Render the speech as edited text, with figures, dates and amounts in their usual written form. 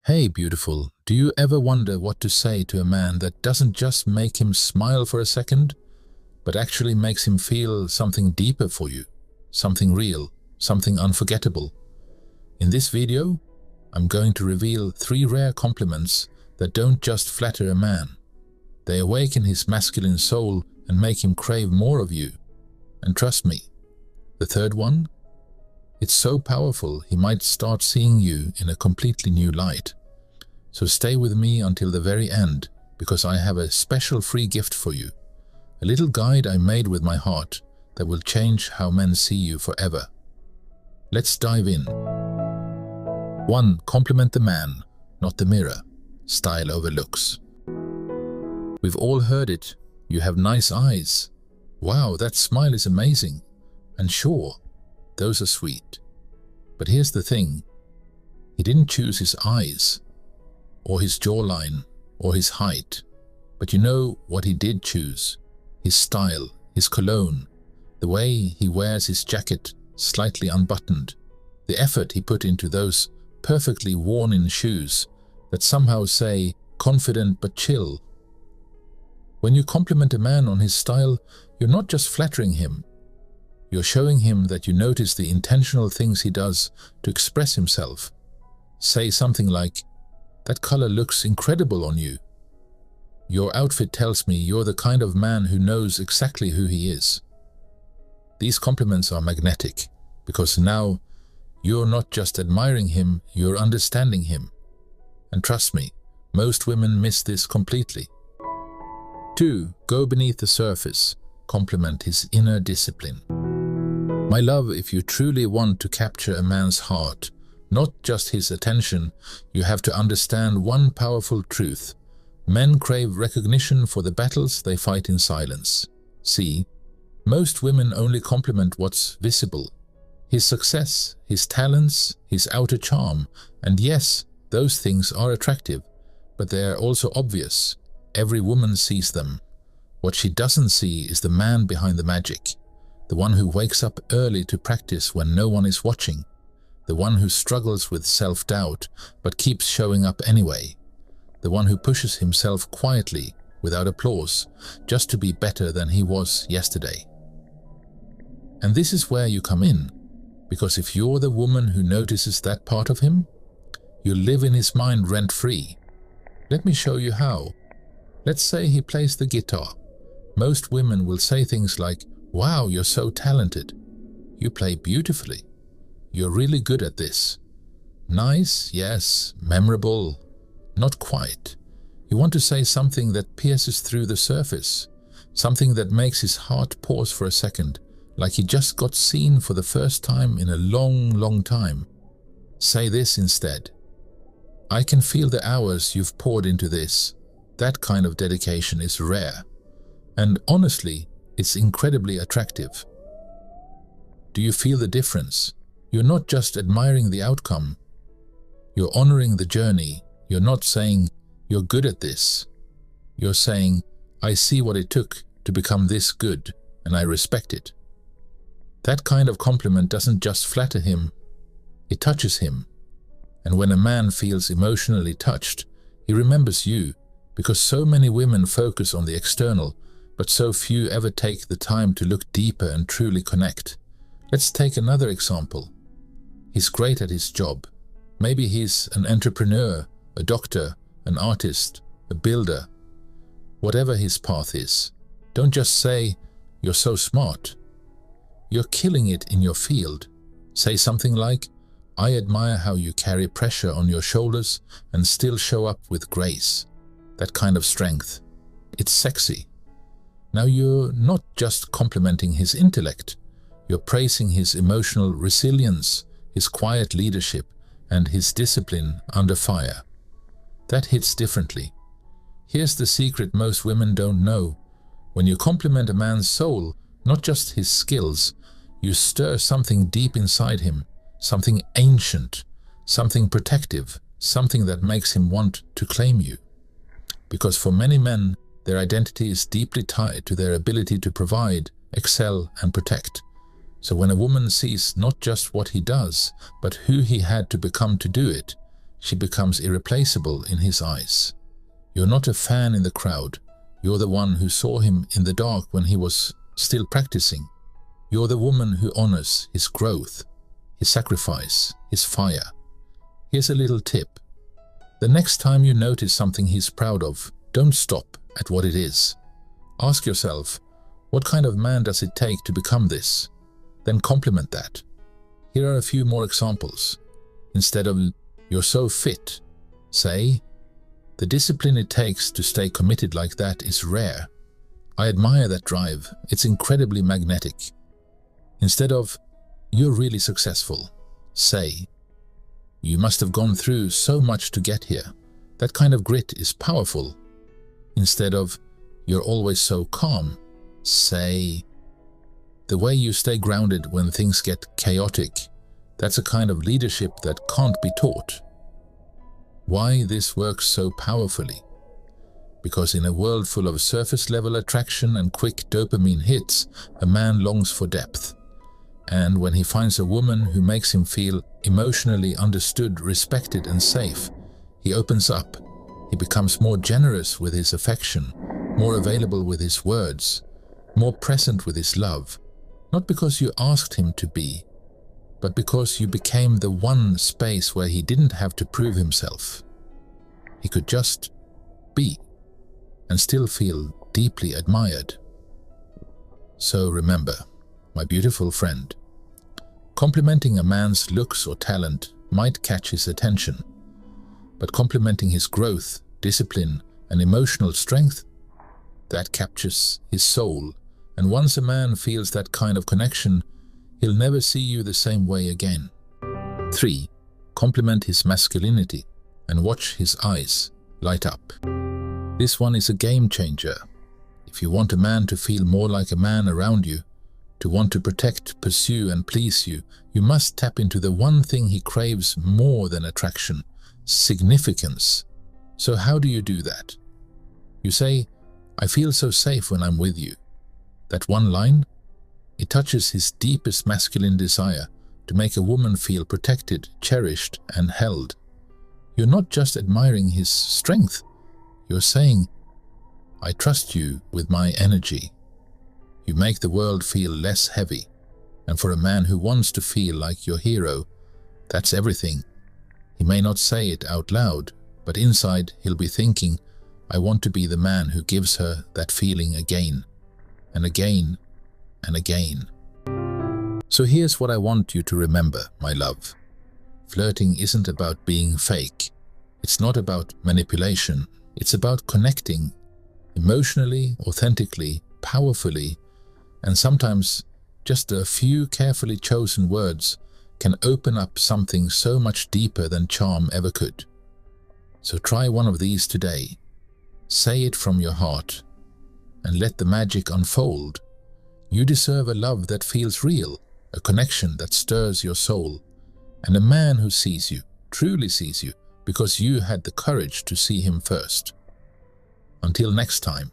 Hey, beautiful, do you ever wonder what to say to a man that doesn't just make him smile for a second, but actually makes him feel something deeper for you, something real, something unforgettable? In this video, I'm going to reveal 3 rare compliments that don't just flatter a man. They awaken his masculine soul and make him crave more of you. And trust me, the third one? It's so powerful he might start seeing you in a completely new light. So stay with me until the very end, because I have a special free gift for you. A little guide I made with my heart that will change how men see you forever. Let's dive in. 1. Compliment the man, not the mirror. Style over looks. We've all heard it. You have nice eyes. Wow, that smile is amazing. And sure, those are sweet. But here's the thing. He didn't choose his eyes, or his jawline, or his height. But you know what he did choose? His style, his cologne, the way he wears his jacket slightly unbuttoned, the effort he put into those perfectly worn-in shoes that somehow say, confident but chill. When you compliment a man on his style, you're not just flattering him. You're showing him that you notice the intentional things he does to express himself. Say something like, "That color looks incredible on you." "Your outfit tells me you're the kind of man who knows exactly who he is." These compliments are magnetic, because now you're not just admiring him, you're understanding him. And trust me, most women miss this completely. 2. Go beneath the surface. Compliment his inner discipline. My love, if you truly want to capture a man's heart, not just his attention, you have to understand one powerful truth. Men crave recognition for the battles they fight in silence. See, most women only compliment what's visible. His success, his talents, his outer charm, and yes, those things are attractive, but they are also obvious. Every woman sees them. What she doesn't see is the man behind the magic, the one who wakes up early to practice when no one is watching, the one who struggles with self-doubt but keeps showing up anyway, the one who pushes himself quietly, without applause, just to be better than he was yesterday. And this is where you come in, because if you're the woman who notices that part of him, you live in his mind rent-free. Let me show you how. Let's say he plays the guitar. Most women will say things like, "Wow, you're so talented. You play beautifully. You're really good at this." Nice, yes. Memorable, not quite. You want to say something that pierces through the surface, something that makes his heart pause for a second, like he just got seen for the first time in a long, long time. Say this instead. "I can feel the hours you've poured into this." That kind of dedication is rare. And honestly, it's incredibly attractive. Do you feel the difference? You're not just admiring the outcome. You're honoring the journey. You're not saying, "You're good at this." You're saying, "I see what it took to become this good, and I respect it." That kind of compliment doesn't just flatter him, it touches him. And when a man feels emotionally touched, he remembers you, because so many women focus on the external, but so few ever take the time to look deeper and truly connect. Let's take another example. He's great at his job. Maybe he's an entrepreneur, a doctor, an artist, a builder. Whatever his path is, don't just say, "You're so smart." You're killing it in your field. Say something like, "I admire how you carry pressure on your shoulders and still show up with grace." That kind of strength. It's sexy. Now you're not just complimenting his intellect. You're praising his emotional resilience, his quiet leadership, and his discipline under fire. That hits differently. Here's the secret most women don't know. When you compliment a man's soul, not just his skills, you stir something deep inside him, something ancient, something protective, something that makes him want to claim you. Because for many men, their identity is deeply tied to their ability to provide, excel, and protect. So when a woman sees not just what he does, but who he had to become to do it, she becomes irreplaceable in his eyes. You're not a fan in the crowd. You're the one who saw him in the dark when he was still practicing. You're the woman who honors his growth, his sacrifice, his fire. Here's a little tip. The next time you notice something he's proud of, don't stop at what it is. Ask yourself, what kind of man does it take to become this? Then compliment that. Here are a few more examples. Instead of, "You're so fit," say, "The discipline it takes to stay committed like that is rare. I admire that drive. It's incredibly magnetic." Instead of, "You're really successful," say, "You must have gone through so much to get here. That kind of grit is powerful." Instead of, "You're always so calm," say, "The way you stay grounded when things get chaotic, that's a kind of leadership that can't be taught." Why this works so powerfully? Because in a world full of surface-level attraction and quick dopamine hits, a man longs for depth. And when he finds a woman who makes him feel emotionally understood, respected and safe, he opens up. He becomes more generous with his affection, more available with his words, more present with his love. Not because you asked him to be, but because you became the one space where he didn't have to prove himself. He could just be and still feel deeply admired. So remember, my beautiful friend, complimenting a man's looks or talent might catch his attention, but complimenting his growth, discipline, and emotional strength, that captures his soul. And once a man feels that kind of connection, he'll never see you the same way again. 3. Compliment his masculinity and watch his eyes light up. This one is a game changer. If you want a man to feel more like a man around you, to want to protect, pursue and please you, you must tap into the one thing he craves more than attraction: significance. So how do you do that? You say, "I feel so safe when I'm with you." That one line, it touches his deepest masculine desire to make a woman feel protected, cherished, and held. You're not just admiring his strength. You're saying, "I trust you with my energy." You make the world feel less heavy. And for a man who wants to feel like your hero, that's everything. He may not say it out loud, but inside he'll be thinking, "I want to be the man who gives her that feeling again, and again, and again." So here's what I want you to remember, my love. Flirting isn't about being fake. It's not about manipulation. It's about connecting emotionally, authentically, powerfully, and sometimes just a few carefully chosen words can open up something so much deeper than charm ever could. So try one of these today. Say it from your heart and let the magic unfold. You deserve a love that feels real, a connection that stirs your soul, and a man who sees you, truly sees you, because you had the courage to see him first. Until next time.